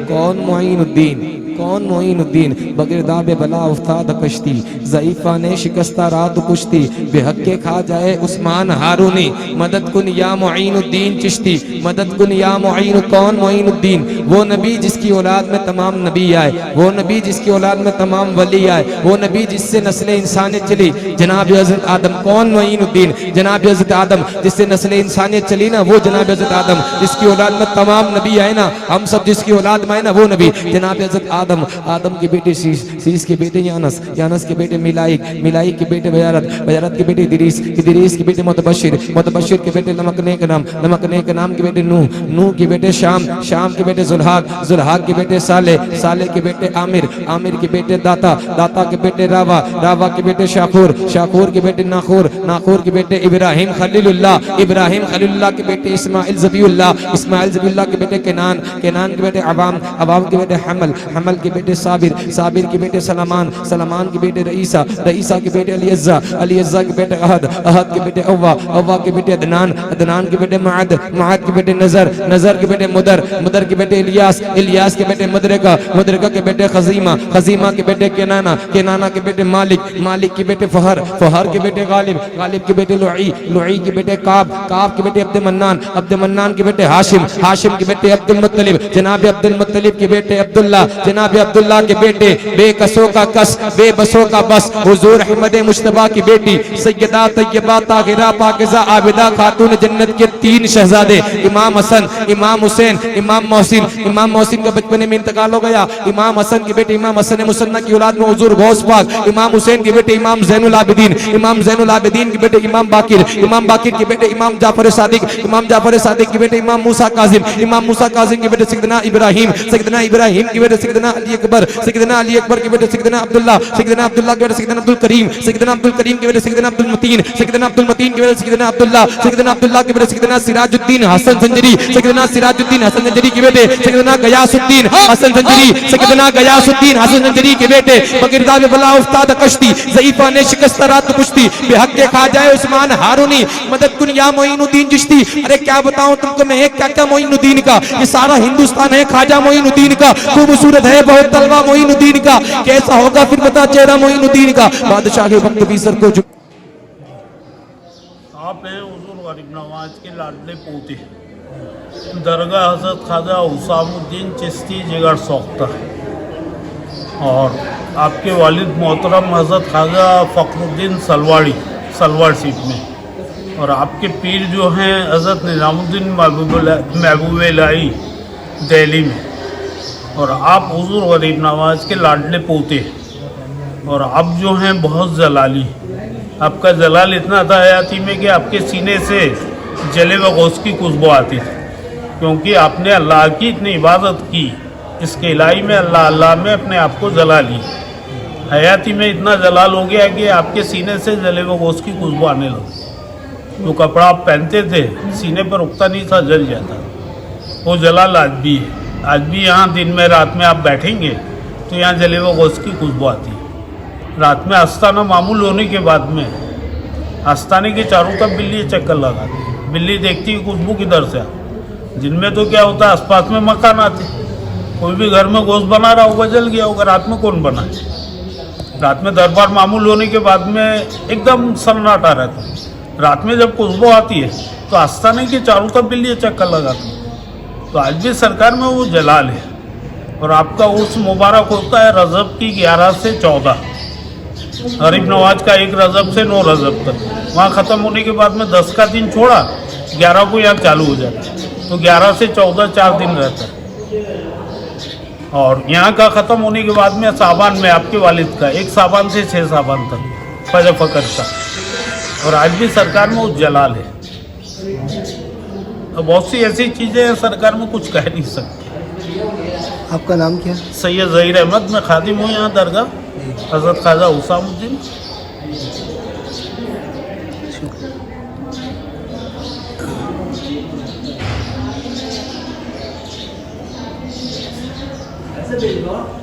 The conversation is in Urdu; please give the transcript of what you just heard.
کون معین الدین کون معین الدین بگرداب بلا افتاد کشتی ضعیفہ نے شکستہ رات کشتی بے حق کے کھا جائے عثمان ہارونی مدد کن یا معین الدین چشتی مدد کن یا معین کون معین الدین وہ نبی جس کی اولاد میں تمام نبی آئے وہ نبی جس کی اولاد میں تمام ولی آئے وہ نبی جس سے نسل انسانیت چلی جناب حضرت آدم کون معین الدین جناب حضرت آدم جس سے نسل انسانیت چلی نا وہ جناب حضرت آدم جس کی اولاد میں تمام نبی آئے نا ہم سب جس کی اولاد میں آئے نا وہ نبی جناب حضرت آدم کے بیٹے سیس کے بیٹے یانس کے بیٹے ملائک کے بیٹے بیارت کے بیٹے ادریس کے بیٹے متبشر کے بیٹے لمکنے کے نام کے بیٹے نوح کے بیٹے شام کے بیٹے زلحاق کے بیٹے صالح کے بیٹے عامر کے بیٹے داتا کے بیٹے راوا کے بیٹے شاکور کے بیٹے ناخور کے بیٹے ابراہیم خلیل اللہ کے بیٹے اسماعیل ذبیح اللہ کے بیٹے کنان کے بیٹے عوام کے بیٹے حمل کے بیٹے صابر کے بیٹے سلمان کے بیٹے رئیسہ کے بیٹے علیزہ کے بیٹے احد کے بیٹے اوا کے بیٹے عدنان کے بیٹے معد کے بیٹے نظر کے بیٹے مدر کے بیٹے الیاس کے بیٹے مدرکہ کے بیٹے خزیمہ کے بیٹے کنانہ کے بیٹے مالک کے بیٹے فہر کے بیٹے غالب کے بیٹے لعی کے بیٹے کعب کے بیٹے عبد منان کے بیٹے ہاشم کے بیٹے عبد المطلب جناب عبد المطلب کے بیٹے عبداللہ کے بیٹے بے کسوں کا کس بے بسوں کا بس حضور احمد مجتبیٰ کی بیٹی سیدہ طیبہ طاہرہ پاکیزہ عابدہ خاتون جنت کے 3 شہزادے امام حسن امام حسین امام محسن کا بچپنے میں انتقال ہو گیا امام حسن کے بیٹے امام حسن مسنہ کی اولاد میں حضور غوث پاک امام حسین کے بیٹے امام زین العابدین کے بیٹے امام باقر کے بیٹے امام جعفر صادق کے بیٹے امام موسیٰ کاظم کے بیٹے سیدنا ابراہیم کے بیٹے سیدنا علی اکبر کے بیٹے سیدنا عبداللہ کے بیٹے سیدنا عبدالکریم کے بیٹے سیدنا عبدالمتین کے بیٹے سیدنا عبداللہ کے بیٹے سیدنا سراج الدین حسن زنجری کے بیٹے سیدنا غیاث الدین حسن زنجری کے بیٹے بگرداب بلا افتاد کشتی ضعیفہ نے شکستہ رات کشتی بے حق کے کھا جائے عثمان ہارونی مدد کن یا معین الدین چشتی ارے کیا بتاؤں تم کو میں ایک کیا معین الدین کا یہ سارا ہندوستان ہے خواجہ معین الدین کا خوبصورت ہے بہت طلبہ معین الدین کا کیسا ہوگا پھر بتا چہرہ معین الدین کا بادشاہ وقت بھی سر کو آپ ہیں حضور غریب نواز کے لاڈلے پوتے درگاہ حضرت خواجہ حسام الدین چشتی جگر سوختہ اور آپ کے والد محترم حضرت خواجہ فخر الدین سلواڑ سیٹ میں اور آپ کے پیر جو ہیں حضرت نظام الدین محبوب الہی دہلی میں اور آپ حضور غریب نواز کے لاڈلے پوتے اور آپ جو ہیں بہت جلالی آپ کا جلال اتنا تھا حیاتی میں کہ آپ کے سینے سے جلے و غوث کی خوشبو آتی تھی کیونکہ آپ نے اللہ کی اتنی عبادت کی اس کے الہی میں اللہ میں اپنے آپ کو جلا لی حیاتی میں اتنا جلال ہو گیا کہ آپ کے سینے سے جلے و غوث کی خوشبو آنے لگی جو کپڑا آپ پہنتے تھے سینے پر رکتا نہیں تھا جل جاتا وہ جلال آج بھی ہے آج بھی یہاں دن میں رات میں آپ بیٹھیں گے تو یہاں جلے و غوث کی خوشبو آتی ہے رات میں آستانہ معمول ہونے کے بعد میں آستانے کے چاروں طرف بلی چکر لگاتی ہے بلی دیکھتی ہے خوشبو کدھر سے جن میں تو کیا ہوتا ہے آس پاس میں مکان آتے کوئی بھی گھر میں گوشت بنا رہا ہوگا جل گیا ہوگا رات میں کون بنا رات میں دربار معمول ہونے کے بعد میں ایک دم سناٹا رہتا ہے رات میں جب خوشبو آتی ہے تو آستانے کے چاروں طرف بلی چکر لگاتی ہے تو آج بھی سرکار میں وہ جلال ہے اور آپ کا عرس مبارک ہوتا ہے رجب کی 11 سے 14 غریب نواز کا 1 رجب سے 9 رجب تک وہاں ختم ہونے کے بعد میں 10 کا دن چھوڑا 11 کو یہاں چالو ہو جاتا ہے تو 11 سے 14 4 دن رہتا ہے اور یہاں کا ختم ہونے کے بعد میں صابان میں آپ کے والد کا 1 صابان سے 6 صابان تک فجر فقر کا اور آج بھی سرکار میں وہ جلال ہے بہت سی ایسی چیزیں ہیں سرکار میں کچھ کہہ نہیں سکتے آپ کا نام کیا؟ سید ظہیر احمد میں خادم ہوں یہاں درگاہ حضرت خواجہ حسام الدین ایسے